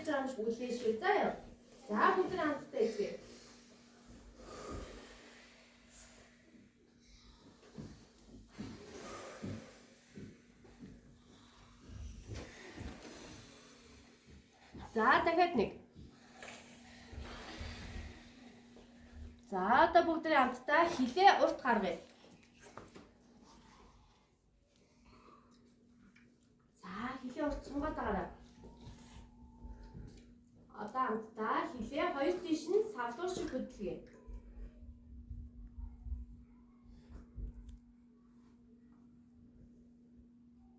хэлж байгаа юм шиг үлээ шүү. За яа. За бүгд хамтдаа хэлье. За дахиад нэг. За одоо бүгд хамтдаа хилээ урт гаргая. За хилээ урт сунгаад байгаарай. Одоо хамтдаа хилээ хоёр тийш нь савлуур шиг хөдлөе.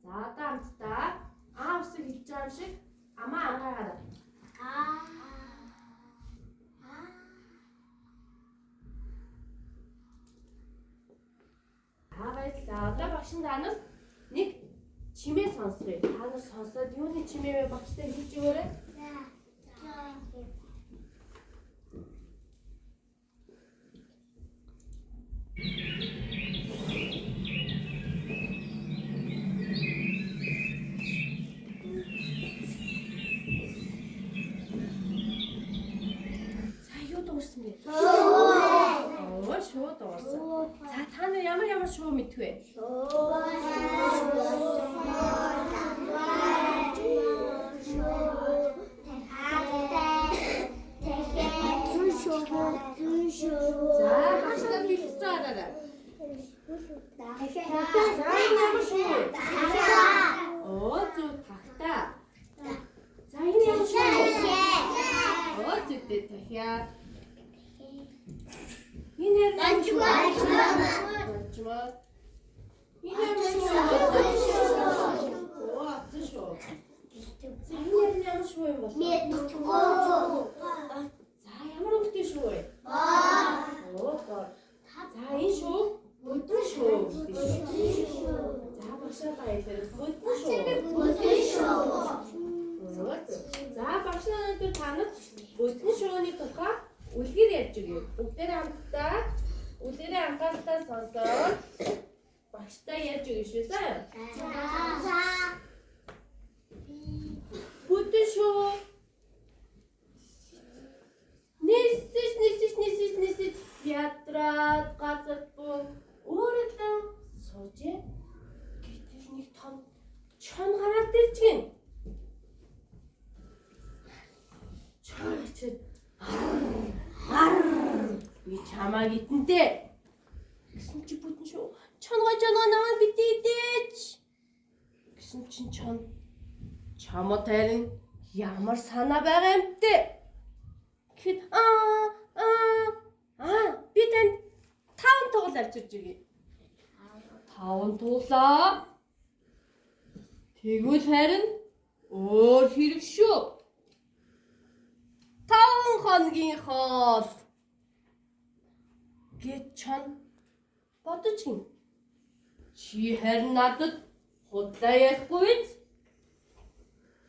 За одоо хамтдаа усыг хэлж байгаа юм шиг амаа ангаарай. Баярлалаа. Одоо багшин танаас нэг чимээ сонсгоё. Та нар сонсоод юуны чимээ вэ багштай хэлж өгөөрэй. За юу дуурсан бэ? Шуу дуурсан. За та нар ямар шуу мэдвэ? За багштай хэлцээрээ. Ямар шуу? Зүг тахта. За энэ ямар шуу? Зүгтэй тахиа. Энэ ямар шуу? За ямар хөлтэй шүү вэ? За энэ шүү. Өдөр шүү. За багшаа баярлалаа. Өдөр шүү. За багшаа өнөөдөр танад өдөр шууны тухай үлгэр ярьж өгье. Бүгдээрээ хамтдаа үлгэрээ анхааралтай сонсоод багштай ярьж өгье шүү. За. Өдөр шүү. Нисэж ядраад газардгүй өөрөлдөн суужээ. Гэтэл нэг том чон гараад ирж гин. Чончид би чамаа гитэнтэй. Гэсэн чи бүтэн шүү. Чонгоо намайг битээдэж. Гэсэн чин чамаа тайрын ямар санаа байгаа юм бэ? Гэт би танд 5 тоглол авчирж өгье. 5 тоглоо. Тэгвэл харин өөр хэрэг шүү. 5 хоногийн хоол. Гэт чон бодож гин. Чи харин надад худлаа ярихгүй биз?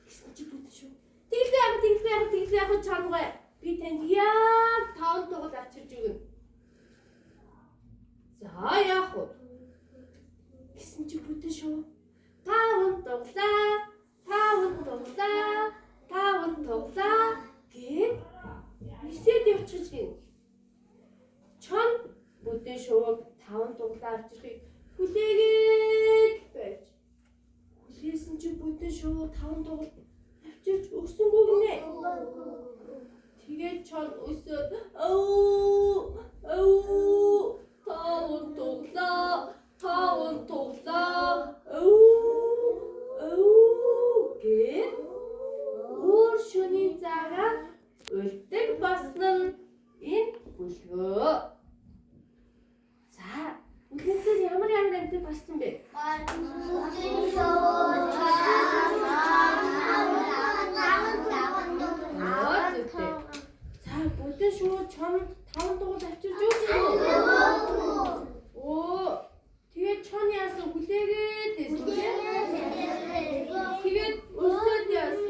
Гэсэн чи бүт шүү. Тэглээ чамгаа. Би танд яг 5 тоглол авчирж өгнө. За яах вэ? Гэсэн чи бүтэн шүү. 5 тоглоо. Гэт нисээд явчих гин. Чон бүтэн шүү. 5 тоглоо авчирхийг хүлээгээд байж. Хүлээсэн чи бүтэн шүү. 5 тоглол авчирч өгсөнгөө гинэ. Тэгээд чон өсөд таван тоглоо гэд өөр шөнийн цагаа үлдэг басна энэ бүлгөө. За үлдээ ямар амттай бассан бэ? Бүтэн шүү чон 5 дугаар авчирж өгсөн. Тэгээд чон яасан хүлээгээд байсан тийм. Тэгээд өсөөд яасан.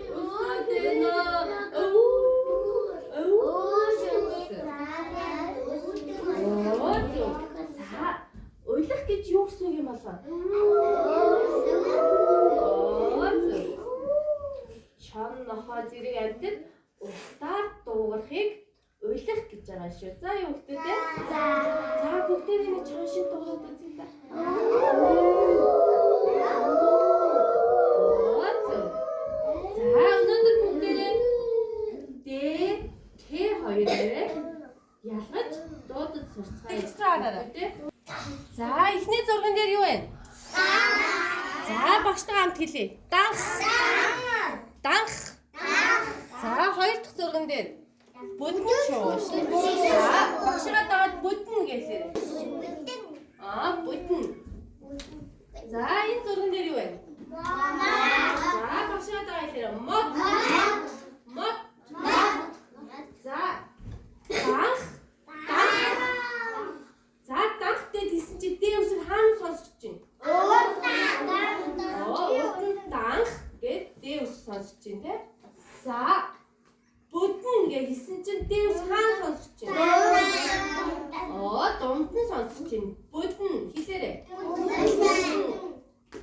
За уйлах гэж юу гэсэн юм болоо? Чон нохоо байгаа зэрэг амьтад уртаар дуугарахыг уйлах гэж байгаа шүү. За юу хэлдэг те? За бүгдээ нэг чанга шиг дуугаад үзье та. За өнөөдөр бүгдээ Т2-ээр ялгаж дуудаж сурцгаая. Экстра араарай. За эхний зурган дээр юу вэ? За багштайгаа хамт хэлье. Данх. Данх. За хоёр дахь зурган дээр бүдэн шүү. За багшгаа дагаад бүдэн гэлээ. Бүдэн. За энэ зурган дээр юу вэ? За багшгаа дагаа хэлээ. Мод. Мод. За данх. За данхтэй тийсэн чи дээ үсэг хаана сонсож чинь? Данх гэд дээ үсэг сонсож чинь те. За бүдэн гэж хэлсэн чинь дээ үсэг хаана сонсож чинь? Дунд нь сонсож чинь. Бүдэн хэлээрэй.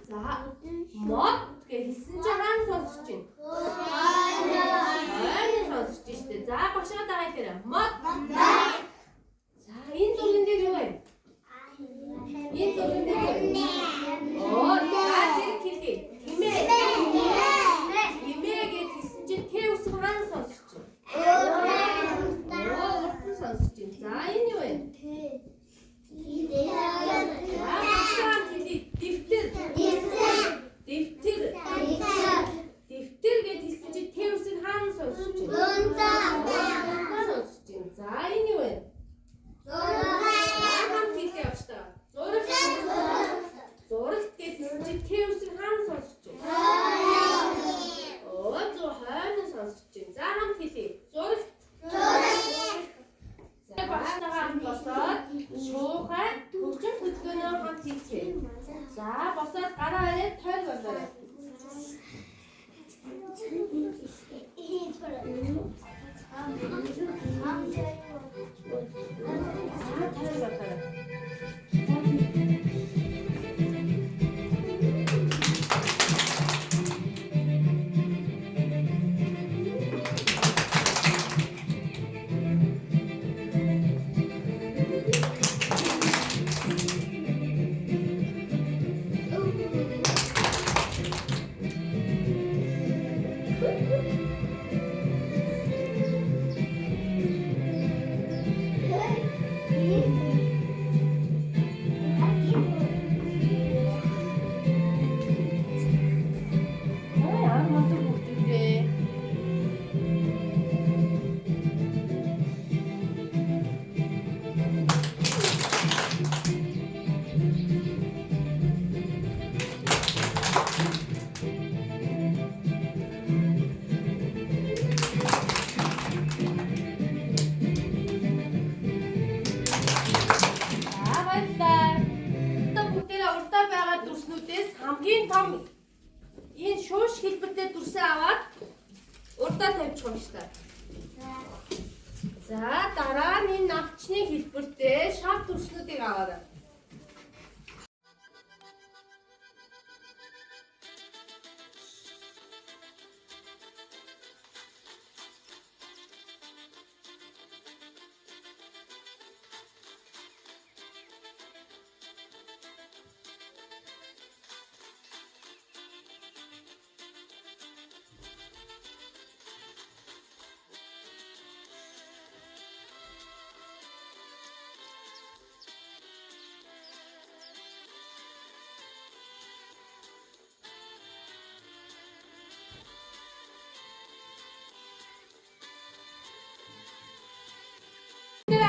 За мод гэж хэлсэн чинь хаана сонсож чинь? Хойно сонсож чинь штэ. За багшаа дагаа хэлээрэй. Мод. За энэ зурган дээр юу вэ? Энэ зурган дээр юу вэ? За зэрэг хэлье. Химээ. Химээ гэж хэлсэн чинь тэ үсэг хаана сонсож чинь? Урд нь сонсож чинь. За энэ юу вэ? За багшаа хэлье. Дэвтэр. Дэвтэр. Дэвтэр гэж хэлсэн чинь тэ үсэг хаана сонсож чинь? Сонсож чинь. За энэ юу вэ? Зурагт гэж хэлсэн чинь тэ үсэг хаана сонсож чинь? Зөө хойно сонсож чинь. За хамт хэлье. Зурагт. За багштайгаа хамт босоод шуухай хөгжим хөдөлгөөнөө хамт хийцгээе. За босоод гараа ирээд тойр болоорой. Хамгийн том энэ шууш хэлбэртэй дүрсээ аваад урдаа тавьчих юм шүү дээ. За дараа нь энэ навчны хэлбэртэй шав дүрснүүдийг аваарай.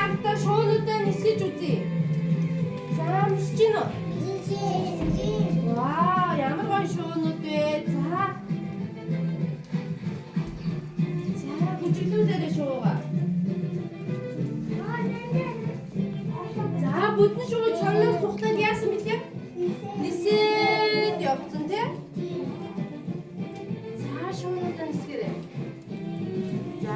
Амтаа шуунуудаа нисгэж үзье. За нисэж гин үү? Вау, ямар гоё шуунууд вэ? За бүжиглүүлээрэй шуугаа. За бүдэн шууг чамнаас сухтаад яасан бэлээ? Нисээд явцсан тий? За шуунуудаа нисгээрэй. За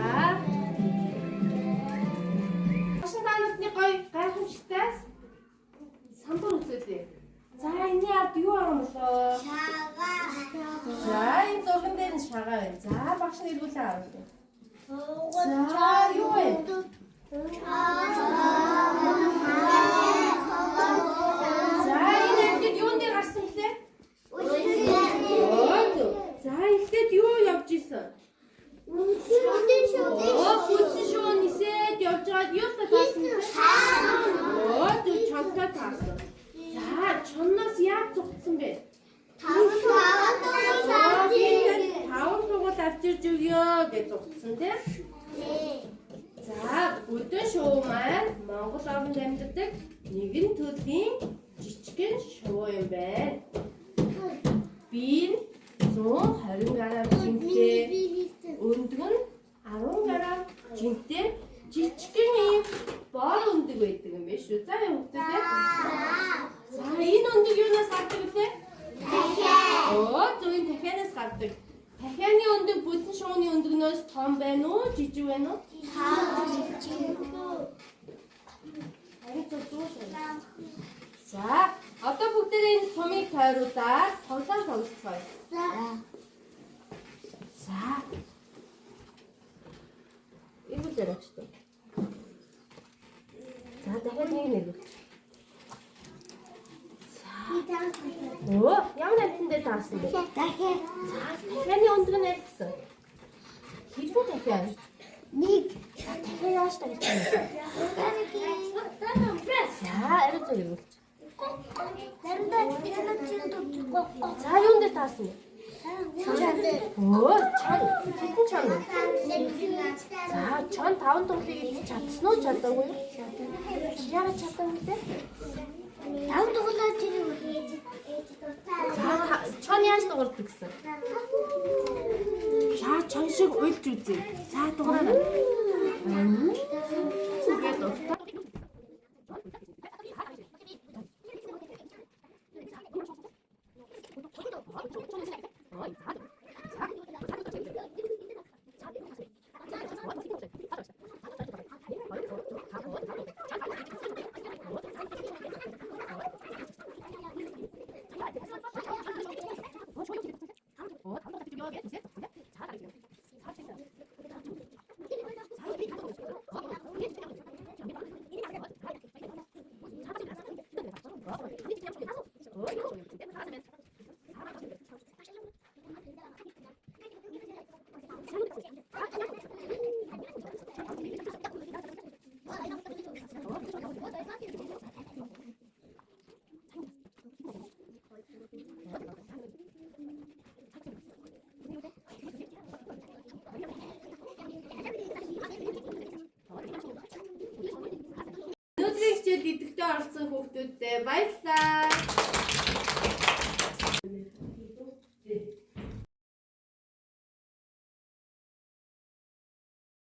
гоё гайхамшигтай самбар үзүүлээ. За энэ ард юу арамлаа? Шагаа. За энэ зурган дээр нь шагаа байна. За багш нар илгүүлээ авах. За юу вэ? За энэ амьтад юун дээр гарсан бэ? За ихлээд юу явж исэн? Хүнсэн шуу нисээд явж байгаад юу таасан бэ? Зөв чонтой таасан. За чонноос яаж зугтсан бэ? Таван тугал авч ирж өгье гэж зугтсан тийм. За өдөө шуу маань Монгол орнд амьдардаг нэгэн төрлийн жижигхэн шуу юм байна. Би 120 г жинтэй, өндөг нь 10 г жинтэй жижигхэн юм бор өндөг байдаг юм биш үү? За хүүхдүүд. За энэ өндөг юунаас гардаг вэ? Дахиа. Зөвхөн дахианаас гардаг. Дахианы өндөг бүтэн шууны өндөгнөөс том байна уу? Жижиг байна уу? За, одоо бүгдээ энэ сумыг тойруулаад тоглоом тоглоцгоё. За. Игүүл өрөөчтэй. За, дахиад нэг. Оо, ямар амтан дээр таасан бэ? Дахиад. За, дахианы өндөг нь ялсан. Хэдэн дахиад? Нэг. Дахиад яаж тавьчих вэ? За, арай зөв юм. За, юун дээр таасан бэ? Оо, чан. Хэдэн чан вэ? За, чан 5 туглыг идэж чадсан уу? Чадаагүй юу? Яагаад чадаагүй вэ? Тав дугуулаад ирэх. За, чан яаж дуурдаг гэсэн? За, чан шиг уйлж үзье. За, дуурайгаа. Тэгээд дуртай. Өнөөдрийн хичээлд идэвхтэй оролцсон хүүхдүүдтэй баярлалаа.